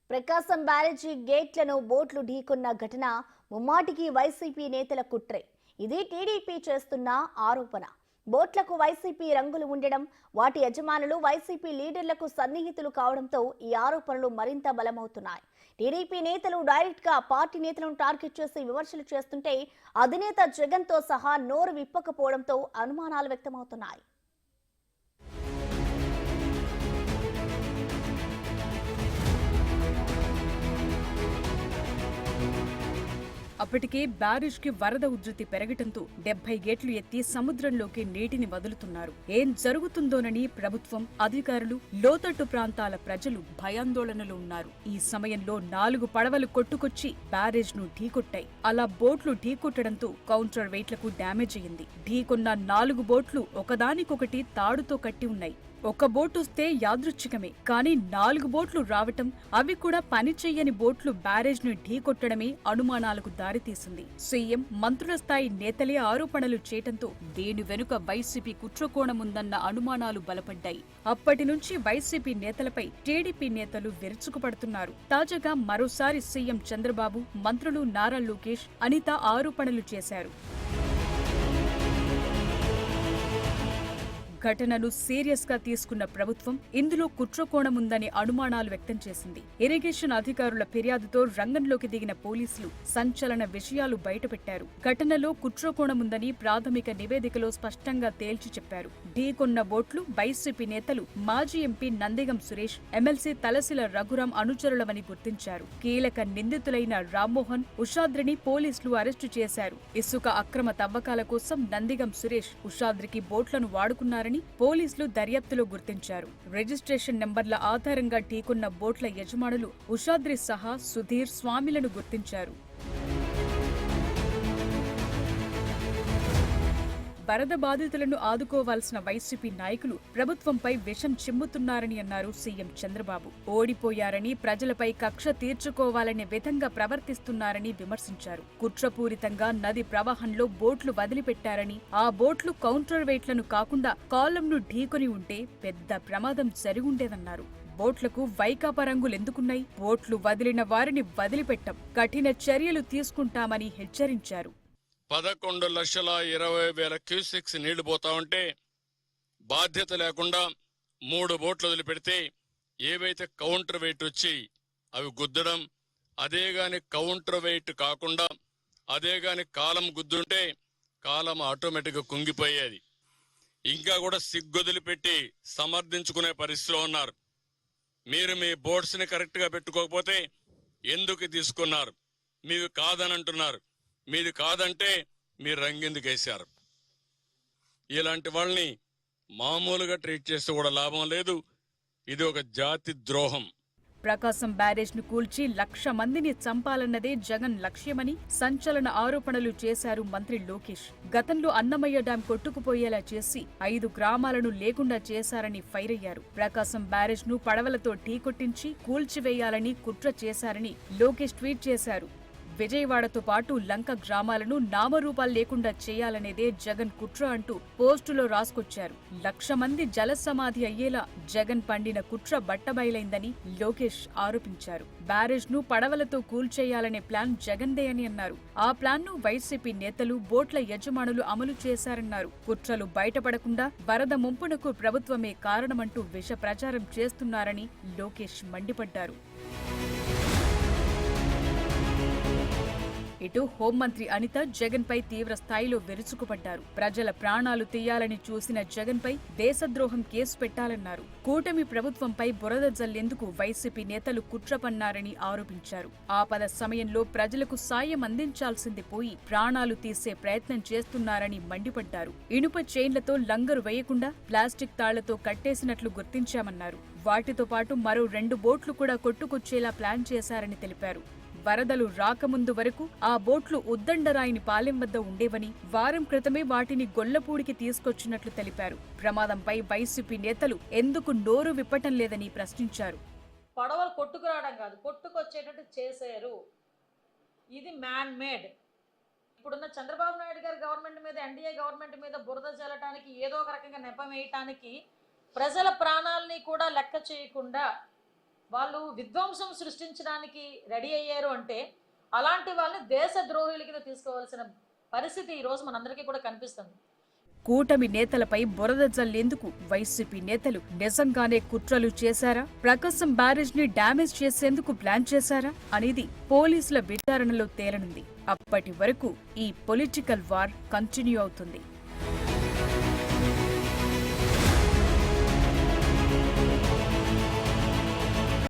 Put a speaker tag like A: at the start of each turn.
A: ప్రకాశం బ్యారేజీ గేట్లను బోట్లు ఢీకొన్న ఘటన ముమ్మాటికి వైసీపీ నేతల కుట్రే. ఇది టీడీపీ చేస్తున్న ఆరోపణ. బోట్లకు వైసీపీ రంగులు ఉండడం, వాటి యజమానులు వైసీపీ లీడర్లకు సన్నిహితులు కావడంతో ఈ ఆరోపణలు మరింత బలమవుతున్నాయి. టీడీపీ నేతలు డైరెక్ట్ గా పార్టీ నేతలను టార్గెట్ చేసి విమర్శలు చేస్తుంటే అధినేత జగన్ తో సహా నోరు విప్పకపోవడంతో అనుమానాలు వ్యక్తమవుతున్నాయి.
B: అప్పటికే బ్యారేజ్ కి వరద ఉధృతి పెరగటంతో 70 గేట్లు ఎత్తి సముద్రంలోకి నీటిని వదులుతున్నారు. ఏం జరుగుతుందోనని ప్రభుత్వం, అధికారులు, లోతట్టు ప్రాంతాల ప్రజలు భయాందోళనలో ఉన్నారు. ఈ సమయంలో 4 పడవలు కొట్టుకొచ్చి బ్యారేజ్ ను ఢీకొట్టాయి. అలా బోట్లు ఢీకొట్టడంతో కౌంటర్ వెయిట్లకు డ్యామేజ్ అయ్యింది. ఢీకొన్న 4 బోట్లు ఒకదానికొకటి తాడుతో కట్టి ఉన్నాయి. ఒక బోటొస్తే యాదృచ్ఛికమే, కానీ 4 బోట్లు రావటం, అవి కూడా పనిచెయ్యని బోట్లు బ్యారేజ్ ను ఢీకొట్టడమే అనుమానాలకు దారితీసింది. సీఎం, మంత్రుల స్థాయి నేతలే ఆరోపణలు చేయటంతో దీని వెనుక వైసీపీ కుట్రకోణముందన్న అనుమానాలు బలపడ్డాయి. అప్పటి నుంచి వైసీపీ నేతలపై టీడీపీ నేతలు విరుచుకుపడుతున్నారు. తాజాగా మరోసారి సీఎం చంద్రబాబు, మంత్రులు నారా లోకేష్, అనిత ఆరోపణలు చేశారు. ఘటనను సీరియస్ గా తీసుకున్న ప్రభుత్వం ఇందులో కుట్రకోణముందని అనుమానాలు వ్యక్తం చేసింది. ఇరిగేషన్ అధికారుల ఫిర్యాదుతో రంగంలోకి దిగిన పోలీసులు సంచలన విషయాలు బయటపెట్టారు. ఘటనలో కుట్రకోణముందని ప్రాథమిక నివేదికలో స్పష్టంగా తేల్చి చెప్పారు. ఢీకొన్న బోట్లు వైసీపీ నేతలు, మాజీ ఎంపీ నందిగం సురేష్, ఎమ్మెల్సీ తలసిల రఘురాం అనుచరులవని గుర్తించారు. కీలక నిందితులైన రామ్మోహన్, ఉషాద్రిని పోలీసులు అరెస్టు చేశారు. ఇసుక అక్రమ తవ్వకాల కోసం నందిగం సురేష్, ఉషాద్రికి బోట్లను వాడుకున్నారని పోలీసులు దర్యాప్తులో గుర్తించారు. రిజిస్ట్రేషన్ నెంబర్ల ఆధారంగా ఢీకొన్న బోట్ల యజమానులు ఉషాద్రి సహా సుధీర్, స్వామిలను గుర్తించారు. వరద బాధితులను ఆదుకోవాల్సిన వైసీపీ నాయకులు ప్రభుత్వంపై విషం చిమ్ముతున్నారని అన్నారు సీఎం చంద్రబాబు. ఓడిపోయారని, ప్రజలపై కక్ష తీర్చుకోవాలనే విధంగా ప్రవర్తిస్తున్నారని విమర్శించారు. కుట్రపూరితంగా నది ప్రవాహంలో బోట్లు వదిలిపెట్టారని, ఆ బోట్లు కౌంటర్ వెయిట్లను కాకుండా కాలంను ఢీకొని ఉంటే పెద్ద ప్రమాదం జరిగుండేదన్నారు. బోట్లకు వైకాపా రంగులెందుకున్నాయి? బోట్లు వదిలిన వారిని వదిలిపెట్టం, కఠిన చర్యలు తీసుకుంటామని హెచ్చరించారు.
C: 11,20,000 క్యూసెక్స్ నీళ్లు పోతా ఉంటే బాధ్యత లేకుండా 3 బోట్లు వదిలిపెడితే ఏవైతే కౌంటర్ వెయిట్ వచ్చి అవి గుద్దడం, అదే గాని కౌంటర్ వెయిట్ కాకుండా అదే గాని కాలం గుద్దుంటే కాలం ఆటోమేటిక్గా కుంగిపోయేది. ఇంకా కూడా సిగ్గొదిలిపెట్టి సమర్థించుకునే పరిస్థితిలో ఉన్నారు. మీరు మీ బోట్స్ని కరెక్ట్గా పెట్టుకోకపోతే ఎందుకు తీసుకున్నారు? మీవి కాదని అంటున్నారు. మీది కాదంటే మీరు రంగెందుకేశారు? ఇలాంటి వాళ్ళని మామూలుగా ట్రీట్ చేస్తే కూడా లాభం లేదు. ఇది ఒక జాతి ద్రోహం.
B: ప్రకాశం బ్యారేజ్ ను కూల్చి 1,00,000 మందిని చంపాలన్నదే జగన్ లక్ష్యమని సంచలన ఆరోపణలు చేశారు మంత్రి లోకేష్. గతంలో అన్నమయ్య డ్యాం కొట్టుకుపోయేలా చేసి 5 గ్రామాలను లేకుండా చేశారని ఫైర్ అయ్యారు. ప్రకాశం బ్యారేజ్ ను పడవలతో ఢీకొట్టించి కూల్చివేయాలని కుట్ర చేశారని లోకేష్ ట్వీట్ చేశారు. విజయవాడతో పాటు లంక గ్రామాలను నామరూపాలు లేకుండా చేయాలనేదే జగన్ కుట్ర అంటూ పోస్టులో రాసుకొచ్చారు. 1,00,000 మంది జలసమాధి అయ్యేలా జగన్ పండిన కుట్ర బట్టబయలైందని లోకేష్ ఆరోపించారు. బ్యారేజ్ ను పడవలతో కూల్చేయాలనే ప్లాన్ జగన్దే అని అన్నారు. ఆ ప్లాన్ ను వైసీపీ నేతలు, బోట్ల యజమానులు అమలు చేశారన్నారు. కుట్రలు బయటపడకుండా వరద ముంపునకు ప్రభుత్వమే కారణమంటూ విష ప్రచారం చేస్తున్నారని లోకేష్ మండిపడ్డారు. ఇటు హోంమంత్రి అనిత జగన్ పై తీవ్ర స్థాయిలో విరుచుకుపడ్డారు. ప్రజల ప్రాణాలు తీయాలని చూసిన జగన్ పై దేశద్రోహం కేసు పెట్టాలన్నారు. కూటమి ప్రభుత్వంపై బురద జల్లేందుకు వైసీపీ నేతలు కుట్ర పన్నారని ఆరోపించారు. ఆపద సమయంలో ప్రజలకు సాయం అందించాల్సింది పోయి ప్రాణాలు తీసే ప్రయత్నం చేస్తున్నారని మండిపడ్డారు. ఇనుప చైన్లతో లంగరు వేయకుండా ప్లాస్టిక్ తాళ్లతో కట్టేసినట్లు గుర్తించామన్నారు. వాటితో పాటు మరో 2 బోట్లు కూడా కొట్టుకొచ్చేలా ప్లాన్ చేశారని తెలిపారు. వరదలు రాకముందు వరకు ఆ బోట్లు ఉద్దండరాయిని పాలెం వద్ద ఉండేవని, వారం క్రితమే వాటిని గొల్లపూడికి తీసుకొచ్చినట్లు తెలిపారు. ప్రమాదంపై వైసీపీ నేతలు ఎందుకు నోరు విప్పటం లేదని ప్రశ్నించారు.
D: పడవలు కొట్టుకురావడం కాదు, కొట్టుకొచ్చేటట్టు చేశారు. ఇది మ్యాన్ మేడ్. ఇప్పుడున్న చంద్రబాబు నాయుడు గారి గవర్నమెంట్ మీద, ఎన్డీఏ గవర్నమెంట్ మీద బురద జల్లటానికి, ఏదో ఒక రకంగా నెపం వేయటానికి, ప్రజల ప్రాణాలని కూడా లెక్క చేయకుండా వాళ్ళు విధ్వంసం సృష్టించడానికి రెడీ అయ్యారు అంటే అలాంటి వాళ్ళని దేశ ద్రోహుల కింద తీసుకోవాల్సిన పరిస్థితి ఈరోజు మనందరికీ కూడా కనిపిస్తుంది.
B: కూటమి నేతలపై బురద జల్లేందుకు వైసీపీ నేతలు నిజంగానే కుట్రలు చేశారా? ప్రకాశం బ్యారేజ్ ని డ్యామేజ్ చేసేందుకు ప్లాన్ చేశారా అనేది పోలీసుల విచారణలో తేలనుంది. అప్పటి వరకు ఈ పొలిటికల్ వార్ కంటిన్యూ అవుతుంది.